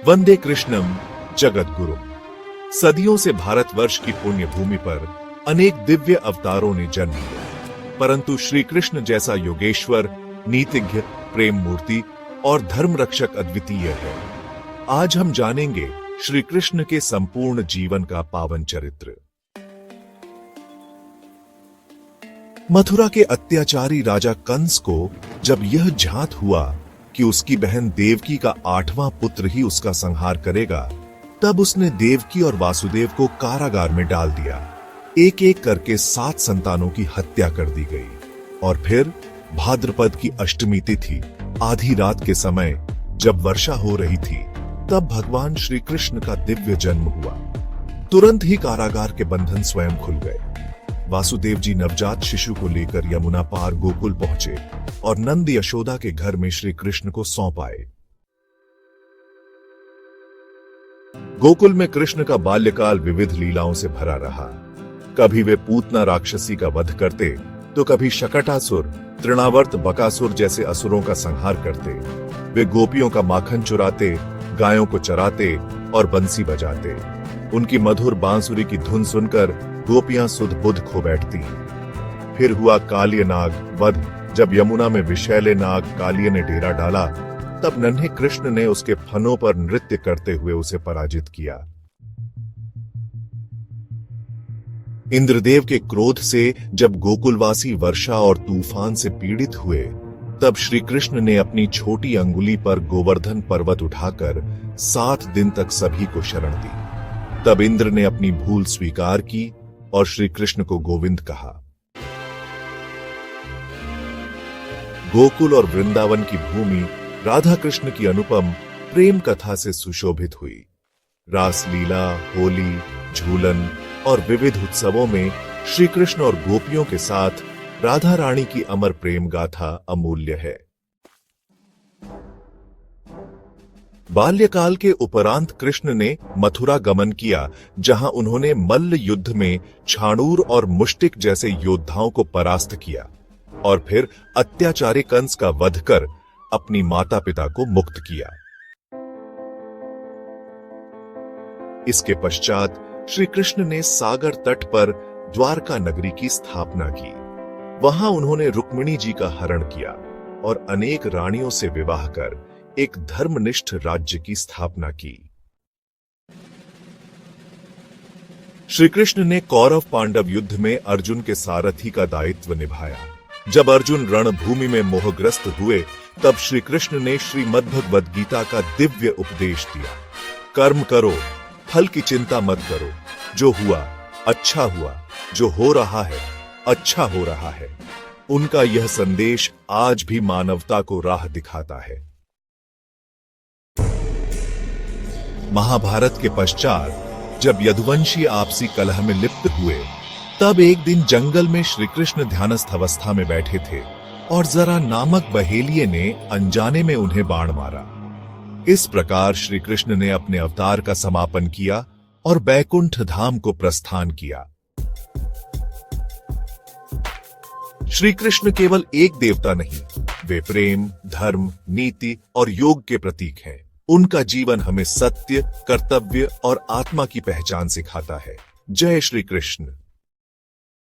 वंदे कृष्णम जगत गुरु। सदियों से भारतवर्ष की पुण्य भूमि पर अनेक दिव्य अवतारों ने जन्म लिया, परंतु श्री कृष्ण जैसा योगेश्वर, नीतिज्ञ, प्रेम मूर्ति और धर्म रक्षक अद्वितीय है। आज हम जानेंगे श्री कृष्ण के संपूर्ण जीवन का पावन चरित्र। मथुरा के अत्याचारी राजा कंस को जब यह झांत हुआ कि उसकी बहन देवकी का 8वां पुत्र ही उसका संहार करेगा, तब उसने देवकी और वासुदेव को कारागार में डाल दिया। एक एक करके 7 संतानों की हत्या कर दी गई। और फिर भाद्रपद की अष्टमी तिथि आधी रात के समय जब वर्षा हो रही थी, तब भगवान श्री कृष्ण का दिव्य जन्म हुआ। तुरंत ही कारागार के बंधन स्वयं खुल गए। वासुदेव जी नवजात शिशु को लेकर यमुना पार गोकुल पहुंचे और नंद यशोदा के घर में श्री कृष्ण को सौंप आए। गोकुल में कृष्ण का बाल्यकाल विविध लीलाओं से भरा रहा। कभी वे पूतना राक्षसी का वध करते, तो कभी शकटासुर, तृणावर्त, बकासुर जैसे असुरों का संहार करते। वे गोपियों का माखन चुराते, गायों को चराते और बंसी बजाते। उनकी मधुर बांसुरी की धुन सुनकर गोपियां सुध बुध खो बैठती। फिर हुआ कालिय नाग वध। जब यमुना में विषैले नाग कालिय ने डेरा डाला, तब नन्हे कृष्ण ने उसके फनों पर नृत्य करते हुए उसे पराजित किया। इंद्रदेव के क्रोध से जब गोकुलवासी वर्षा और तूफान से पीड़ित हुए, तब श्री कृष्ण ने अपनी छोटी अंगुली पर गोवर्धन पर्वत उठाकर 7 दिन तक सभी को शरण दी। तब इंद्र ने अपनी भूल स्वीकार की और श्री कृष्ण को गोविंद कहा। गोकुल और वृंदावन की भूमि राधा कृष्ण की अनुपम प्रेम कथा से सुशोभित हुई। रासलीला, होली, झूलन और विविध उत्सवों में श्री कृष्ण और गोपियों के साथ राधा रानी की अमर प्रेम गाथा अमूल्य है। बाल्यकाल के उपरांत कृष्ण ने मथुरा गमन किया, जहां उन्होंने मल्ल युद्ध में छाणूर और मुष्टिक जैसे योद्धाओं को परास्त किया और फिर अत्याचारी कंस का वध कर अपनी माता पिता को मुक्त किया। इसके पश्चात श्री कृष्ण ने सागर तट पर द्वारका नगरी की स्थापना की। वहां उन्होंने रुक्मिणी जी का हरण किया और अनेक रानियों से विवाह कर एक धर्मनिष्ठ राज्य की स्थापना की। श्री कृष्ण ने कौरव पांडव युद्ध में अर्जुन के सारथी का दायित्व निभाया। जब अर्जुन रणभूमि में मोहग्रस्त हुए, तब श्री कृष्ण ने श्रीमद्भगवद गीता का दिव्य उपदेश दिया। कर्म करो, फल की चिंता मत करो। जो हुआ अच्छा हुआ, जो हो रहा है अच्छा हो रहा है। उनका यह संदेश आज भी मानवता को राह दिखाता है। महाभारत के पश्चात जब यदुवंशी आपसी कलह में लिप्त हुए, तब एक दिन जंगल में श्री कृष्ण ध्यानस्थ अवस्था में बैठे थे और जरा नामक बहेलिये ने अनजाने में उन्हें बाण मारा। इस प्रकार श्री कृष्ण ने अपने अवतार का समापन किया और बैकुंठ धाम को प्रस्थान किया। श्री कृष्ण केवल एक देवता नहीं, वे प्रेम, धर्म, नीति और योग के प्रतीक हैं। उनका जीवन हमें सत्य, कर्तव्य और आत्मा की पहचान सिखाता है। जय श्री कृष्ण।